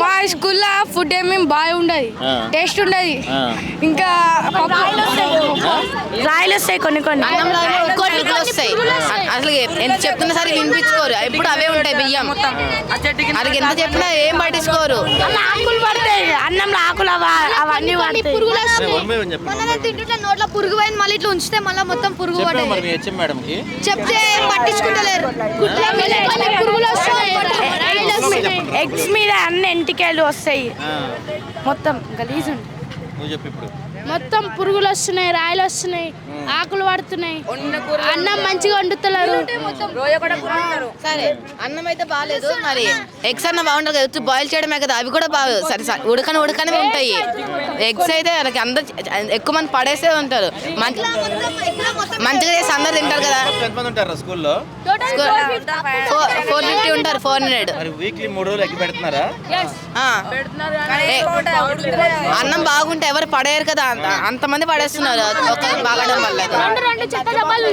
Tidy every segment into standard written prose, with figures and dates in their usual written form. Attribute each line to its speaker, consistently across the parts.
Speaker 1: మా స్కూల్లో ఫుడ్ ఏమేమి బాగా ఉండదు, టేస్ట్ ఉండదు. ఇంకా రాయలు వస్తాయి కొన్ని
Speaker 2: వస్తాయి. అసలు ఎంత చెప్తున్నా సరే వినిపించుకోరు. ఎప్పుడు అవే ఉంటాయి బియ్యం. అది ఎంత చెప్పినా ఏం పట్టించుకోరు.
Speaker 1: ఆకులు పడతాయి, అన్నంలో ఆకులు అవన్నీ పురుగులు
Speaker 3: తింటుంటే నోట్లో పురుగు పోయింది, మళ్ళీ ఇట్లా ఉంచితే మళ్ళీ మొత్తం పురుగు పడేది. చెప్తే పట్టించుకుంటలేరు. పురుగులు వస్తాయి,
Speaker 1: ఎగ్స్ మీద అన్ని ఎంటికాయలు వస్తాయి, మొత్తం గలీజ్ ఉంటుంది.
Speaker 4: మొత్తం పురుగులు వస్తున్నాయి, రాయలు వస్తున్నాయి, ఆకులు పడుతున్నాయి, అన్నం మంచిగా వండుతున్నారు.
Speaker 2: సరే అన్నం అయితే బాగాలేదు, మరి ఎగ్స్ అన్న బాగుంటుంది కదా, బాయిల్ చేయడమే కదా, అవి కూడా బాగా సరే ఉడకనే ఉంటాయి. ఎగ్స్ అయితే వాళ్ళకి అందరు ఎక్కువ మంది పడేసే ఉంటారు. మంచిగా చేసి అందరు తింటారు కదా. 450 ఉంటారు, 400. అన్నం బాగుంటే ఎవరు పడేయరు కదా, అంతమంది పడేస్తున్నారు బాగడం వల్ల.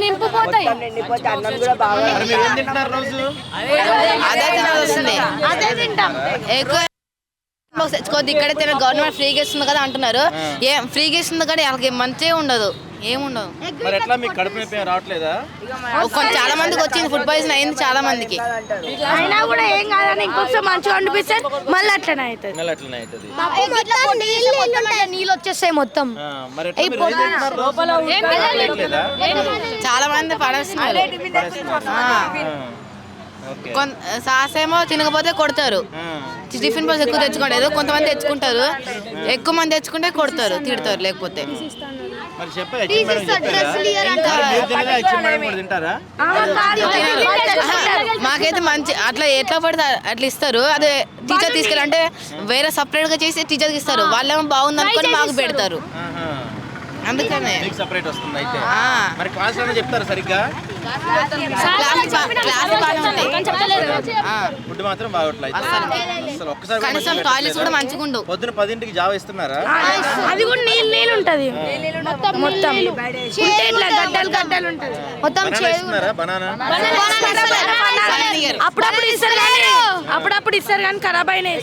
Speaker 4: నింపిపోతాయి.
Speaker 2: అదే తినాల్సి వస్తుంది. ఎక్కువ తెచ్చుకోవద్దు, ఇక్కడే తిన గవర్నమెంట్ ఫ్రీగా ఇస్తుంది కదా అంటున్నారు. ఏం ఫ్రీగా ఇస్తుంది కానీ వాళ్ళకి మంచిగా ఉండదు, ఏముండదు. చాలా మందికి వచ్చింది, ఫుడ్ పాయిజన్ అయింది చాలా మందికి.
Speaker 1: అయినా కూడా ఏం కాదని ఇంకొకసారి మంచిగా వండిపిస్తే మళ్ళీ అట్లనే అవుతుంది.
Speaker 3: నీళ్ళు వచ్చేస్తాయి మొత్తం.
Speaker 2: చాలా మంది పడేస్తున్నారు. సాసేమో తినకపోతే కొడతారు. టిఫిన్ బాక్స్ ఎక్కువ తెచ్చుకోలేదు, కొంతమంది తెచ్చుకుంటారు. ఎక్కువ మంది తెచ్చుకుంటే కొడతారు, తిడతారు. లేకపోతే మాకైతే మంచి అట్లా ఎట్లా పడితే అట్లా ఇస్తారు. అదే టీచర్ తీసుకెళ్ళంటే వేరే సపరేట్ గా చేసి టీచర్కి ఇస్తారు. వాళ్ళేమో బాగుంది అనుకొని మాకు పెడతారు. అందుకనే
Speaker 5: చెప్తారు సరిగ్గా.
Speaker 2: కనీసం టాయిలెట్స్ కూడా మంచిగా ఉండవు.
Speaker 5: పొద్దున 10ంటికి జావ ఇస్తున్నారా?
Speaker 1: అది కూడా నీళ్ళు ఉంటది, మొత్తం ఇట్లా గడ్డలు ఉంటది మొత్తం.
Speaker 5: బనానా
Speaker 1: అప్పుడప్పుడు ఇస్తారు కానీ ఖరాబ్ అయినాయి.